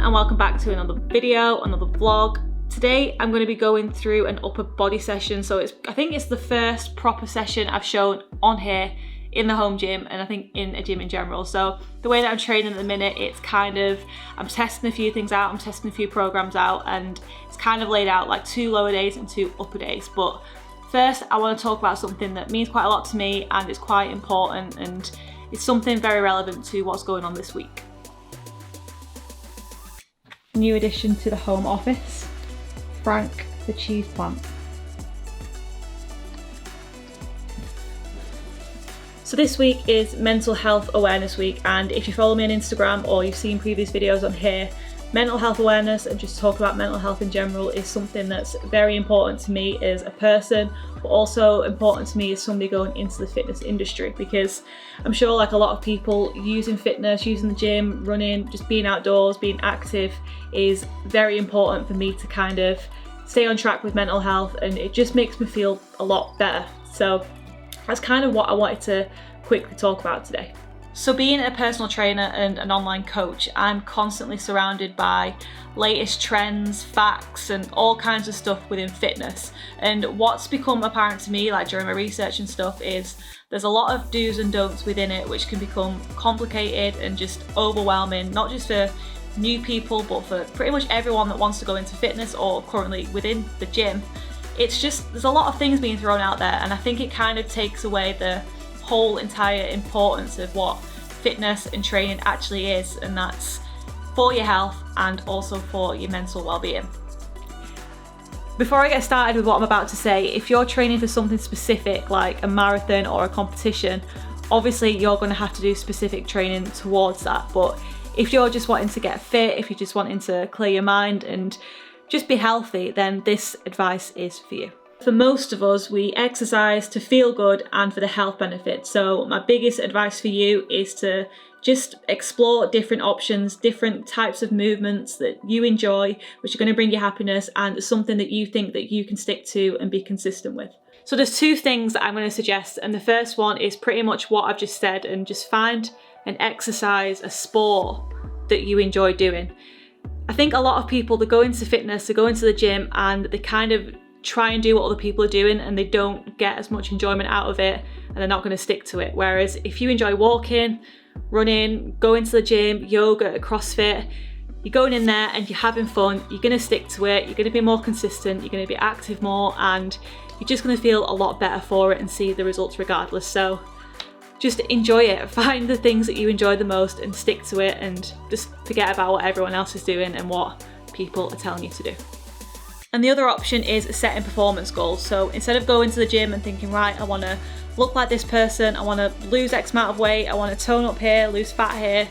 and welcome back to another video, another vlog. Today I'm going to be going through an upper body session. So I think it's the first proper session I've shown on here in the home gym, and I think in a gym in general. So the way that I'm training at the minute, it's kind of, I'm testing a few things out, I'm testing a few programs out, and it's kind of laid out like 2 lower days and 2 upper days. But first I want to talk about something that means quite a lot to me and it's quite important, and it's something very relevant to what's going on this week. New addition to the home office, Frank the cheese plant. So this week is Mental Health Awareness Week, and if you follow me on Instagram or you've seen previous videos on here, mental health awareness and just talk about mental health in general is something that's very important to me as a person, but also important to me as somebody going into the fitness industry, because I'm sure like a lot of people, using fitness, using the gym, running, just being outdoors, being active is very important for me to kind of stay on track with mental health, and it just makes me feel a lot better. So that's kind of what I wanted to quickly talk about today. So being a personal trainer and an online coach, I'm constantly surrounded by latest trends, facts, and all kinds of stuff within fitness. And what's become apparent to me, like during my research and stuff, is there's a lot of do's and don'ts within it, which can become complicated and just overwhelming, not just for new people, but for pretty much everyone that wants to go into fitness or currently within the gym. It's just, there's a lot of things being thrown out there, and I think it kind of takes away the whole entire importance of what fitness and training actually is, and that's for your health and also for your mental well-being. Before I get started with what I'm about to say, if you're training for something specific like a marathon or a competition, obviously you're going to have to do specific training towards that. But if you're just wanting to get fit, if you're just wanting to clear your mind and just be healthy, then this advice is for you. For most of us, we exercise to feel good and for the health benefits. So my biggest advice for you is to just explore different options, different types of movements that you enjoy, which are going to bring you happiness, and something that you think that you can stick to and be consistent with. So there's 2 things that I'm going to suggest, and the first one is pretty much what I've just said, and just find an exercise, a sport that you enjoy doing. I think a lot of people, they go into fitness, they go into the gym, and they kind of try and do what other people are doing, and they don't get as much enjoyment out of it, and they're not going to stick to it. Whereas if you enjoy walking, running, going to the gym, yoga, CrossFit, you're going in there and you're having fun, you're going to stick to it, you're going to be more consistent, you're going to be active more, and you're just going to feel a lot better for it and see the results regardless. So just enjoy it, find the things that you enjoy the most and stick to it, and just forget about what everyone else is doing and what people are telling you to do. And the other option is setting performance goals. So instead of going to the gym and thinking, right, I want to look like this person, I want to lose X amount of weight, I want to tone up here, lose fat here,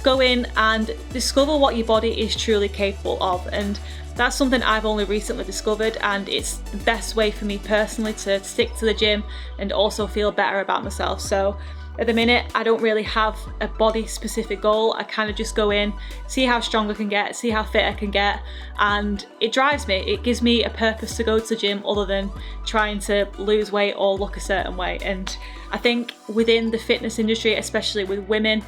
go in and discover what your body is truly capable of. And that's something I've only recently discovered, and it's the best way for me personally to stick to the gym and also feel better about myself. So at the minute, I don't really have a body specific goal. I kind of just go in, see how strong I can get, see how fit I can get, and it drives me. It gives me a purpose to go to the gym other than trying to lose weight or look a certain way. And I think within the fitness industry, especially with women,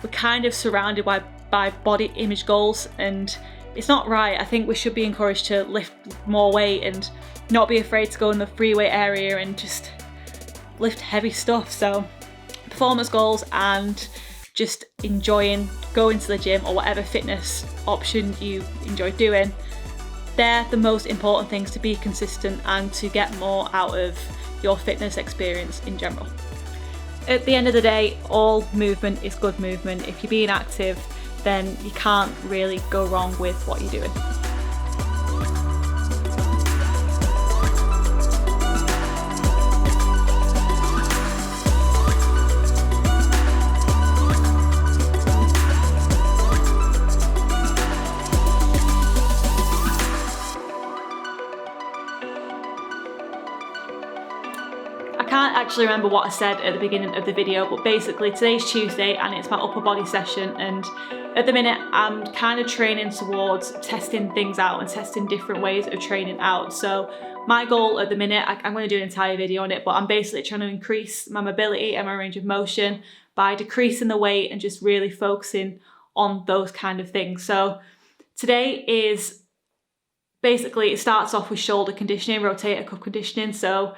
we're kind of surrounded by body image goals, and it's not right. I think we should be encouraged to lift more weight and not be afraid to go in the free weight area and just lift heavy stuff. So performance goals and just enjoying going to the gym or whatever fitness option you enjoy doing, they're the most important things to be consistent and to get more out of your fitness experience in general. At the end of the day, all movement is good movement. If you're being active, then you can't really go wrong with what you're doing. I can't actually remember what I said at the beginning of the video, but basically today's Tuesday and it's my upper body session, and at the minute I'm kind of training towards testing things out and testing different ways of training out. So my goal at the minute, I'm going to do an entire video on it, but I'm basically trying to increase my mobility and my range of motion by decreasing the weight and just really focusing on those kind of things. So Today is basically, it starts off with shoulder conditioning, rotator cuff conditioning. So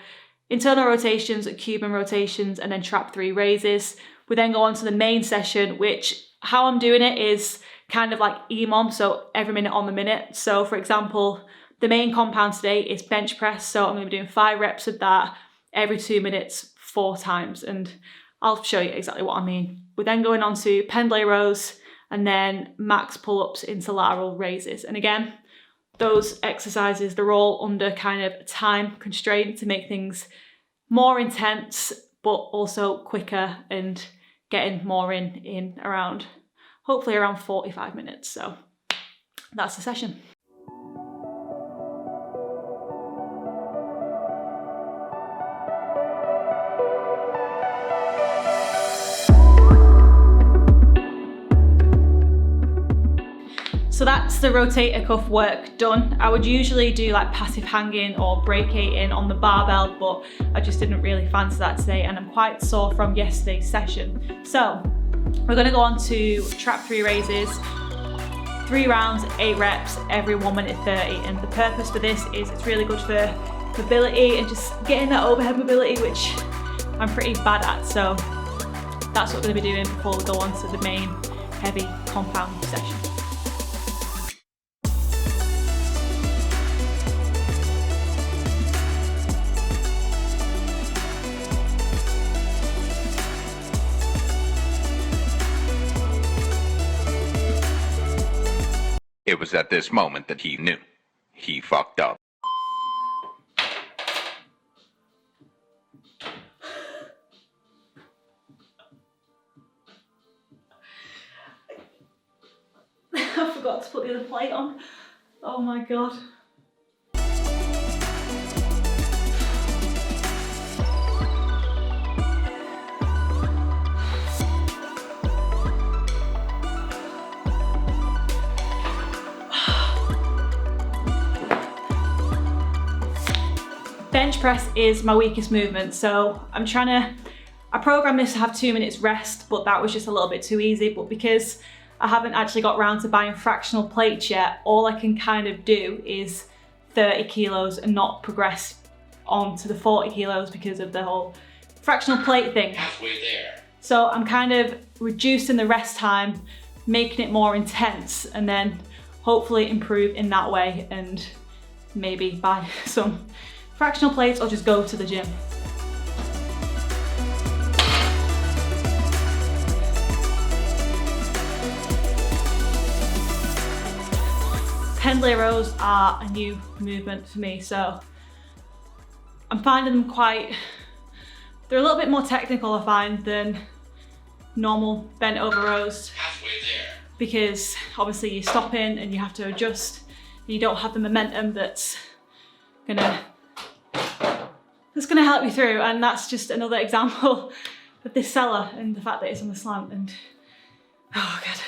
internal rotations, Cuban rotations, and then trap 3 raises. We then go on to the main session, which how I'm doing it is kind of like EMOM, so every minute on the minute. So for example, the main compound today is bench press. So I'm going to be doing 5 reps of that every 2 minutes, 4 times. And I'll show you exactly what I mean. We're then going on to Pendle Rows and then max pull-ups into lateral raises. And again, those exercises, they're all under kind of time constraint to make things more intense, but also quicker and getting more in around, hopefully around 45 minutes. So that's the session. So that's the rotator cuff work done. I would usually do like passive hanging or brachiating on the barbell, but I just didn't really fancy that today and I'm quite sore from yesterday's session. So we're gonna go on to trap 3 raises, 3 rounds, 8 reps, every 1 minute 30. And the purpose for this is it's really good for mobility and just getting that overhead mobility, which I'm pretty bad at. So that's what we're gonna be doing before we go on to the main heavy compound session. It was at this moment that he knew. He fucked up. I forgot to put the other plate on. Oh my God. Bench press is my weakest movement, so I programmed this to have 2 minutes rest, but that was just a little bit too easy. But because I haven't actually got around to buying fractional plates yet, all I can kind of do is 30 kilos and not progress on to the 40 kilos because of the whole fractional plate thing. Halfway there. So I'm kind of reducing the rest time, making it more intense, and then hopefully improve in that way and maybe buy some fractional plates or just go to the gym. Pendle rows are a new movement for me, so I'm finding them they're a little bit more technical, I find, than normal bent over rows. Halfway there. Because obviously you're stopping and you have to adjust and you don't have the momentum that's gonna help you through, and that's just another example of this cellar and the fact that it's on the slant and oh God.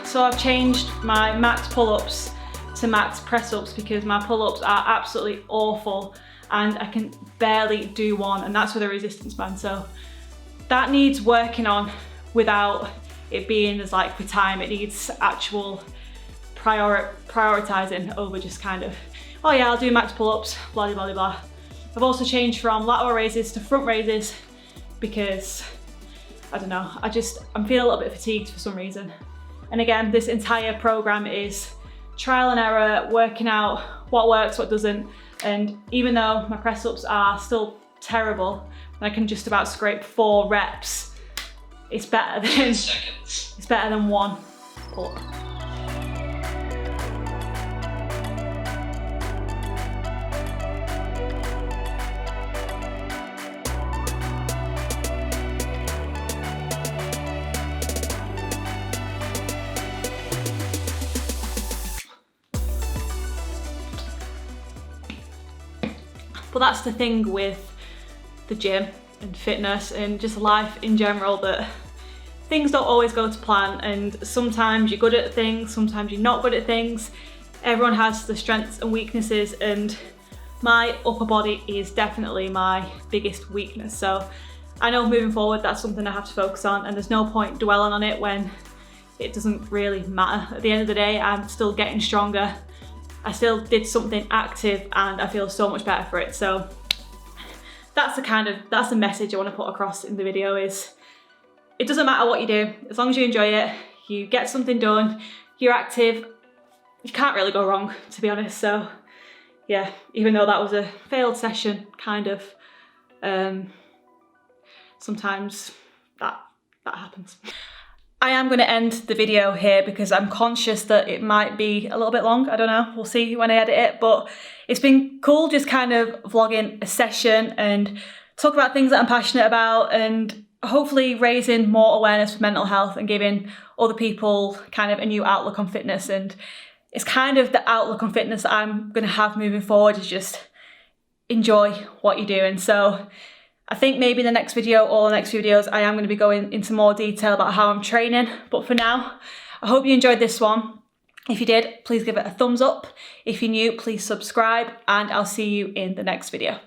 So I've changed my max pull-ups to max press-ups because my pull-ups are absolutely awful and I can barely do one, and that's with a resistance band. So that needs working on without it being as like for time. It needs actual prioritizing over just kind of, oh yeah, I'll do max pull-ups, blah, blah, blah, blah. I've also changed from lateral raises to front raises because, I don't know, I'm feeling a little bit fatigued for some reason. And again, this entire program is trial and error, working out what works, what doesn't. And even though my press ups are still terrible, and I can just about scrape 4 reps, it's better than one pull-up. But that's the thing with the gym and fitness and just life in general, that things don't always go to plan, and sometimes you're good at things, sometimes you're not good at things. Everyone has the strengths and weaknesses, and my upper body is definitely my biggest weakness. So I know moving forward that's something I have to focus on, and there's no point dwelling on it when it doesn't really matter. At the end of the day, I'm still getting stronger. I still did something active and I feel so much better for it. So that's the message I want to put across in the video, is it doesn't matter what you do, as long as you enjoy it, you get something done, you're active, you can't really go wrong, to be honest. So yeah, even though that was a failed session, kind of, sometimes that happens. I am going to end the video here because I'm conscious that it might be a little bit long. I don't know, we'll see when I edit it, but it's been cool just kind of vlogging a session and talk about things that I'm passionate about, and hopefully raising more awareness for mental health and giving other people kind of a new outlook on fitness. And it's kind of the outlook on fitness that I'm going to have moving forward, is just enjoy what you're doing. So I think maybe in the next video or the next few videos I am going to be going into more detail about how I'm training. But for now, I hope you enjoyed this one. If you did, please give it a thumbs up. If you're new, please subscribe, and I'll see you in the next video.